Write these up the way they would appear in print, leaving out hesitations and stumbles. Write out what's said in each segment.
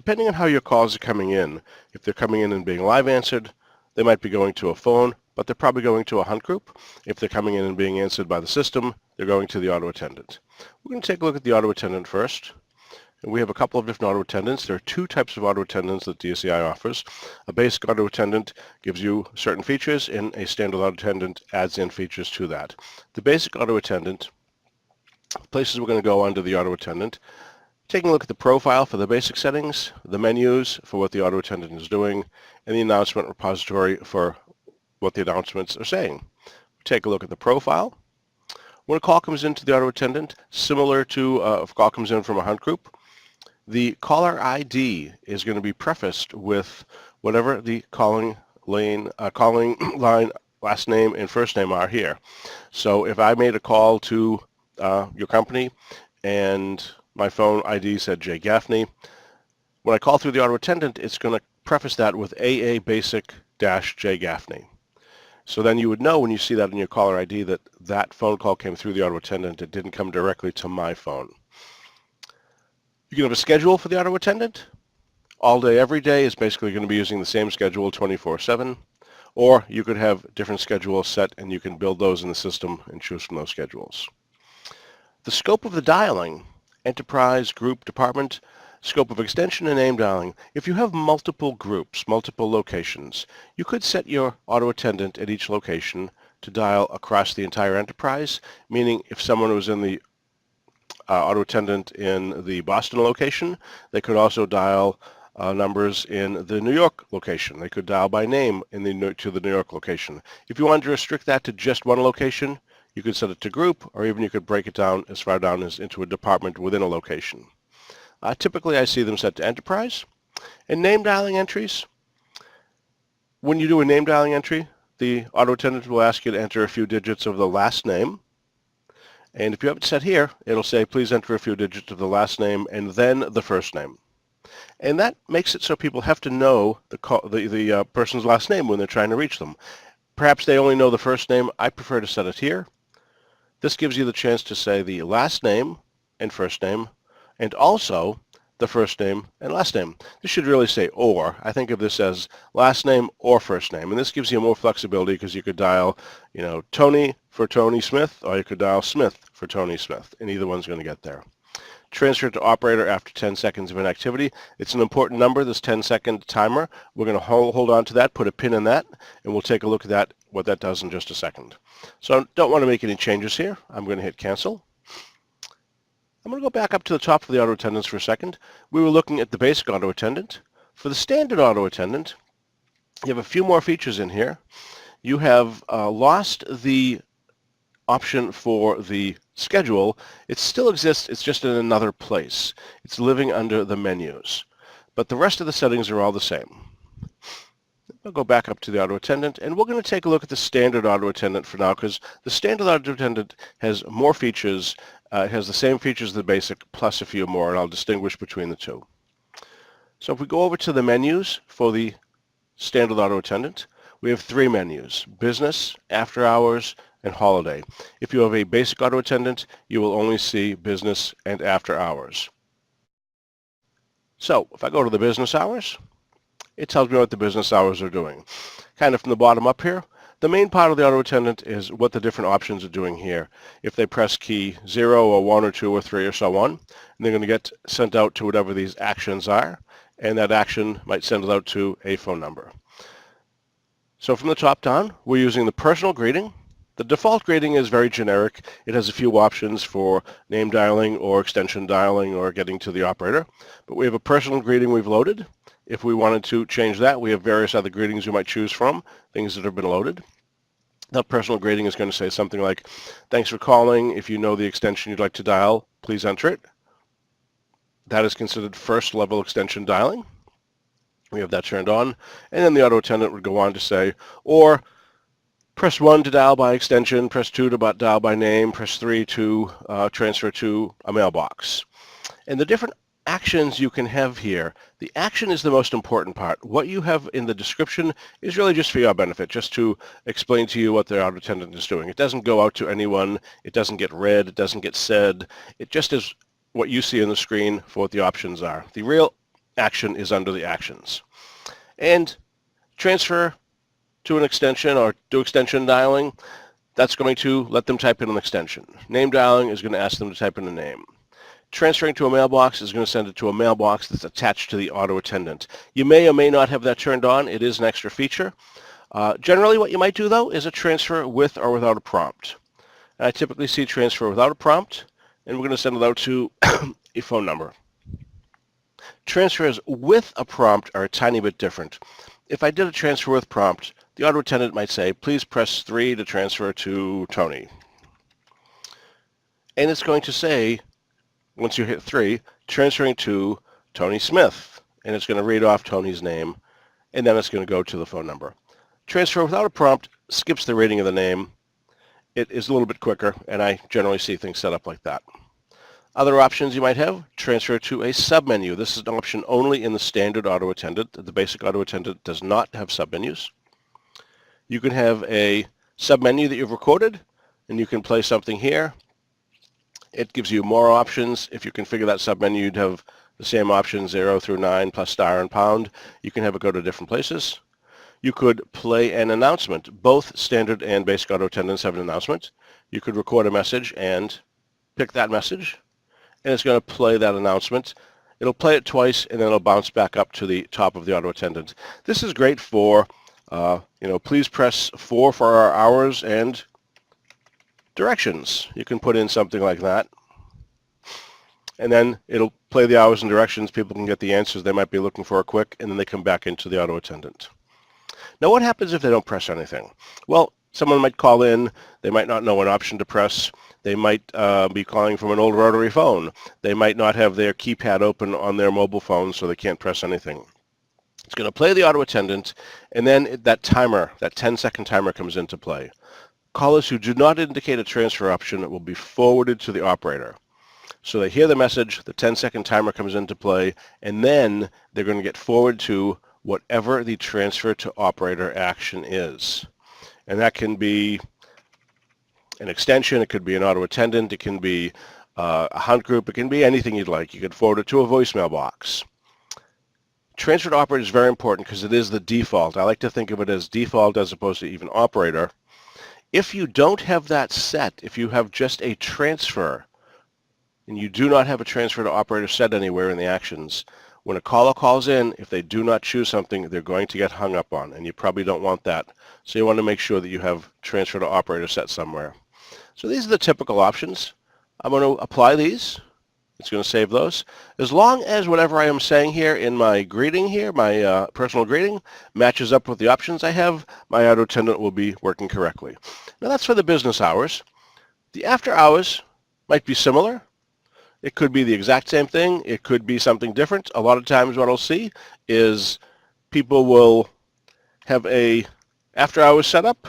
Depending on how your calls are coming in, if they're coming in and being live answered, they might be going to a phone, but they're probably going to a hunt group. If they're coming in and being answered by the system, they're going to the auto attendant. We're going to take a look at the auto attendant first. And we have a couple of different auto attendants. There are two types of auto attendants that DSEI offers. A basic auto attendant gives you certain features, and a standard auto attendant adds in features to that. The basic auto attendant, places we're going to go under the auto attendant, taking a look at the profile for the basic settings, the menus for what the auto attendant is doing, and the announcement repository for what the announcements are saying. Take a look at the profile. When a call comes into the auto attendant, similar to if a call comes in from a hunt group, the caller ID is going to be prefaced with whatever the calling line, last name, and first name are here. So if I made a call to your company and my phone ID said J. Gaffney, when I call through the auto attendant, it's going to preface that with AA Basic-J Gaffney. So then you would know when you see that in your caller ID that that phone call came through the auto attendant. It didn't come directly to my phone. You can have a schedule for the auto attendant. All day, every day is basically going to be using the same schedule 24/7. Or you could have different schedules set and you can build those in the system and choose from those schedules. The scope of the dialing, enterprise, group, department, scope of extension and name dialing. If you have multiple groups, multiple locations, you could set your auto attendant at each location to dial across the entire enterprise, meaning if someone was in the auto attendant in the Boston location, they could also dial numbers in the New York location. They could dial by name to the New York location. If you wanted to restrict that to just one location, you could set it to group, or even you could break it down as far down as into a department within a location. Typically, I see them set to enterprise. And name dialing entries, when you do a name dialing entry, the auto attendant will ask you to enter a few digits of the last name. And if you have it set here, it'll say, please enter a few digits of the last name and then the first name. And that makes it so people have to know the person's last name when they're trying to reach them. Perhaps they only know the first name. I prefer to set it here. This gives you the chance to say the last name and first name, and also the first name and last name. This should really say or. I think of this as last name or first name. And this gives you more flexibility because you could dial, Tony for Tony Smith, or you could dial Smith for Tony Smith, and either one's going to get there. Transfer to operator after 10 seconds of inactivity. It's an important number, this 10-second timer. We're going to hold on to that, put a pin in that, and we'll take a look at what that does in just a second. So I don't want to make any changes here. I'm going to hit cancel. I'm going to go back up to the top of the auto attendants for a second. We were looking at the basic auto attendant. For the standard auto attendant, you have a few more features in here. You have lost the option for the schedule. It still exists, it's just in another place. It's living under the menus. But the rest of the settings are all the same. I'll go back up to the auto attendant, and we're going to take a look at the standard auto attendant for now, because the standard auto attendant has more features. It has the same features as the basic, plus a few more, and I'll distinguish between the two. So if we go over to the menus for the standard auto attendant, we have three menus: business, after hours, and holiday. If you have a basic auto attendant, you will only see business and after hours. So if I go to the business hours, it tells me what the business hours are doing. Kind of from the bottom up here, the main part of the auto attendant is what the different options are doing here. If they press key 0 or 1 or 2 or 3 or so on, and they're going to get sent out to whatever these actions are, and that action might send it out to a phone number. So from the top down, we're using the personal greeting. The default greeting is very generic. It has a few options for name dialing or extension dialing or getting to the operator. But we have a personal greeting we've loaded. If we wanted to change that, we have various other greetings you might choose from, things that have been loaded. That personal greeting is going to say something like, thanks for calling. If you know the extension you'd like to dial, please enter it. That is considered first level extension dialing. We have that turned on. And then the auto attendant would go on to say, or press 1 to dial by extension, press 2 to dial by name, press 3 to transfer to a mailbox. And the different actions you can have here, the action is the most important part. What you have in the description is really just for your benefit, just to explain to you what the auto attendant is doing. It doesn't go out to anyone. It doesn't get read. It doesn't get said. It just is what you see on the screen for what the options are. The real action is under the actions. And transfer to an extension or do extension dialing, that's going to let them type in an extension. Name dialing is going to ask them to type in a name. Transferring to a mailbox is going to send it to a mailbox that's attached to the auto attendant. You may or may not have that turned on. It is an extra feature. Generally, what you might do, though, is a transfer with or without a prompt. And I typically see transfer without a prompt, and we're going to send it out to a phone number. Transfers with a prompt are a tiny bit different. If I did a transfer with prompt, the auto attendant might say, please press 3 to transfer to Tony. And it's going to say, once you hit 3, transferring to Tony Smith. And it's going to read off Tony's name, and then it's going to go to the phone number. Transfer without a prompt skips the reading of the name. It is a little bit quicker, and I generally see things set up like that. Other options you might have, transfer to a submenu. This is an option only in the standard auto attendant. The basic auto attendant does not have submenus. You can have a submenu that you've recorded, and you can play something here. It gives you more options. If you configure that submenu, you'd have the same options, 0 through 9, plus star and pound. You can have it go to different places. You could play an announcement. Both standard and basic auto attendants have an announcement. You could record a message and pick that message, and it's going to play that announcement. It'll play it twice, and then it'll bounce back up to the top of the auto attendant. This is great for, please press 4 for our hours and directions. You can put in something like that, and then it'll play the hours and directions. People can get the answers they might be looking for quick, and then they come back into the auto attendant. Now, what happens if they don't press anything? Well, someone might call in. They might not know an option to press. They might be calling from an old rotary phone. They might not have their keypad open on their mobile phone, so they can't press anything. It's going to play the auto attendant, and then that timer, that 10-second timer comes into play. Callers who do not indicate a transfer option will be forwarded to the operator. So they hear the message, the 10-second timer comes into play, and then they're going to get forwarded to whatever the transfer to operator action is. And that can be an extension, it could be an auto attendant, it can be a hunt group, it can be anything you'd like. You could forward it to a voicemail box. Transfer to operator is very important because it is the default. I like to think of it as default as opposed to even operator. If you don't have that set, if you have just a transfer, and you do not have a transfer to operator set anywhere in the actions, when a caller calls in, if they do not choose something, they're going to get hung up on, and you probably don't want that. So you want to make sure that you have transfer to operator set somewhere. So these are the typical options. I'm going to apply these. It's going to save those. As long as whatever I am saying here in my greeting here, my personal greeting, matches up with the options I have, my auto attendant will be working correctly. Now that's for the business hours. The after hours might be similar. It could be the exact same thing. It could be something different. A lot of times what I'll see is people will have a after hours setup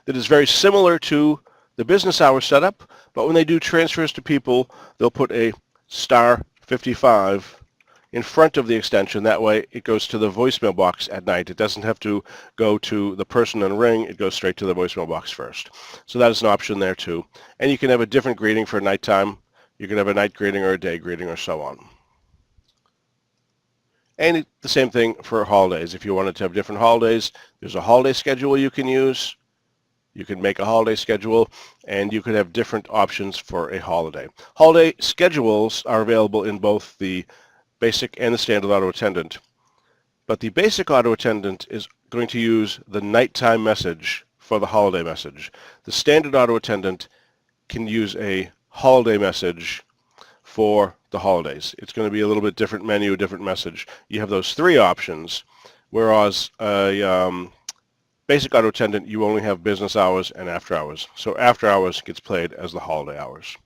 that is very similar to the business hours setup, but when they do transfers to people, they'll put a star 55 in front of the extension. That way it goes to the voicemail box at night. It doesn't have to go to the person and ring. It goes straight to the voicemail box first. So that is an option there too. And you can have a different greeting for nighttime. You can have a night greeting or a day greeting or so on. And the same thing for holidays. If you wanted to have different holidays, there's a holiday schedule you can use. You can make a holiday schedule, and you could have different options for a holiday. Holiday schedules are available in both the basic and the standard auto attendant. But the basic auto attendant is going to use the nighttime message for the holiday message. The standard auto attendant can use a holiday message for the holidays. It's going to be a little bit different menu, different message. You have those three options, whereas a basic auto attendant, you only have business hours and after hours. So after hours gets played as the holiday hours.